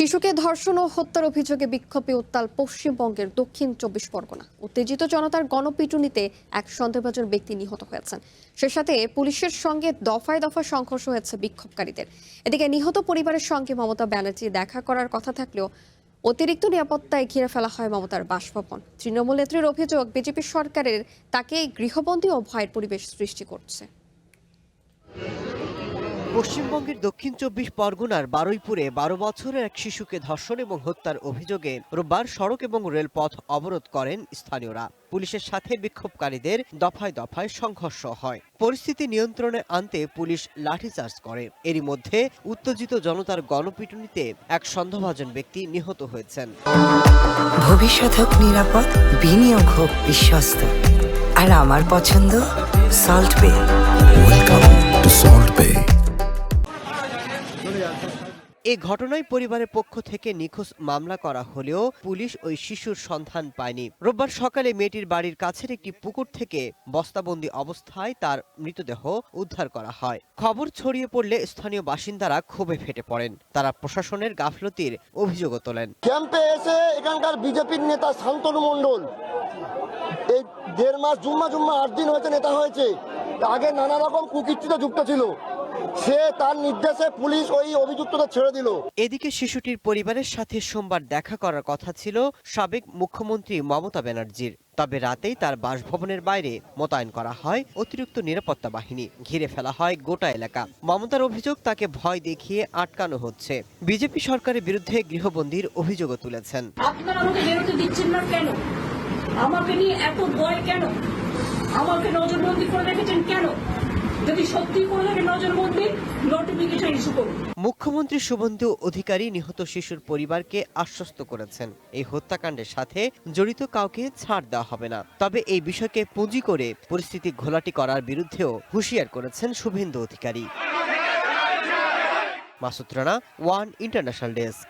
শিশুকে ধর্ষণ ও হত্যার অভিযোগে বিক্ষোভে উত্তাল পশ্চিমবঙ্গের দক্ষিণ ২৪ পরগনা। উত্তেজিত জনতার গণপিটুনিতে এক সন্দেহভাজন ব্যক্তি নিহত হয়েছেন। সে সাথে পুলিশের সঙ্গে দফায় দফায় সংঘর্ষ হয়েছে বিক্ষোভকারীদের। এদিকে নিহত পরিবারের সঙ্গে মমতা ব্যানার্জি দেখা করার কথা থাকলেও অতিরিক্ত নিরাপত্তায় ঘিরে ফেলা হয় মমতার বাসভবন। তৃণমূল নেত্রীর অভিযোগ, বিজেপি সরকারের তাকে গৃহবন্দী ও ভয়ের পরিবেশ সৃষ্টি করছে। পশ্চিমবঙ্গের দক্ষিণ ২৪ পরগনার বারুইপুরে ১২ বছরের এক শিশুকে ধর্ষণ এবং হত্যার অভিযোগে রোববার সড়ক এবং রেলপথ অবরোধ করেন স্থানীয়রা। পুলিশের সাথে বিক্ষোভকারীদের দফায় দফায় সংঘর্ষ হয়। পরিস্থিতি নিয়ন্ত্রণে আনতে পুলিশ লাঠিচার্জ করে। এরই মধ্যে উত্তেজিত জনতার গণপিটুনিতে এক সন্দেহভাজন ব্যক্তি নিহত হয়েছেন। ভবিষ্যৎ হোক নিরাপদ, বিনিয়োগ হোক বিশ্বস্ত, আর আমার পছন্দ সল্ট বে। ওয়েলকাম টু সল্ট বে। এ ঘটনায় পরিবারের পক্ষ থেকে নিখোঁজ মামলা করা হলেও পুলিশ ওই শিশুর সন্ধান পায়নি। রোববার সকালে মেয়েটির বাড়ির কাছের একটি পুকুর থেকে বস্তাবন্দি অবস্থায় তার মৃতদেহ উদ্ধার করা হয়। খবর ছড়িয়ে পড়লে স্থানীয় বাসিন্দারা ক্ষোভে ফেটে পড়েন। তারা প্রশাসনের গাফলতির অভিযোগও তোলেন। ক্যাম্পে এসে এখানকার বিজেপির নেতা শান্তনু মণ্ডল এই ১.৫ মাস জুম্মা ৮ দিন হয়েছে নেতা হয়েছে। আগে নানা রকম কুকীর্তিতে যুক্ত ছিল, সে তার নির্দেশে পুলিশ ওই অভিযুক্তদের ছেড়ে দিল। এদিকে শিশুটির পরিবারের সাথে সোমবার দেখা করার কথা ছিল সাবেক মুখ্যমন্ত্রী মমতা ব্যানার্জির। তবে রাতেই তার বাসভবনের বাইরে মোতায়েন করা হয় অতিরিক্ত নিরাপত্তা বাহিনী। ঘিরে ফেলা হয় গোটা এলাকা। মমতার অভিযোগ, তাকে ভয় দেখিয়ে আটকানো হচ্ছে। বিজেপি সরকারের বিরুদ্ধে গৃহবন্দীর অভিযোগও তুলেছেন। আপনারা আমাকে বেরোতে দিচ্ছেন না কেন? আমাকে নিয়ে এত ভয় কেন? আমাকে নজরবন্দি করে রেখেছেন কেন? যদি সত্যি করে থাকে নজরবন্দি, নোটিফিকেশন ইস্যু করুন। মুখ্যমন্ত্রী শুভেন্দু অধিকারী নিহত শিশুর পরিবারকে আশ্বস্ত করেছেন, এই হত্যাকাণ্ডের সাথে জড়িত কাউকে ছাড় দেওয়া হবে না। তবে এই বিষয়কে পুঁজি করে পরিস্থিতি ঘোলাটে করার বিরুদ্ধেও হুঁশিয়ার করেছেন Suvendu Adhikari. Masud Rana, one international desk.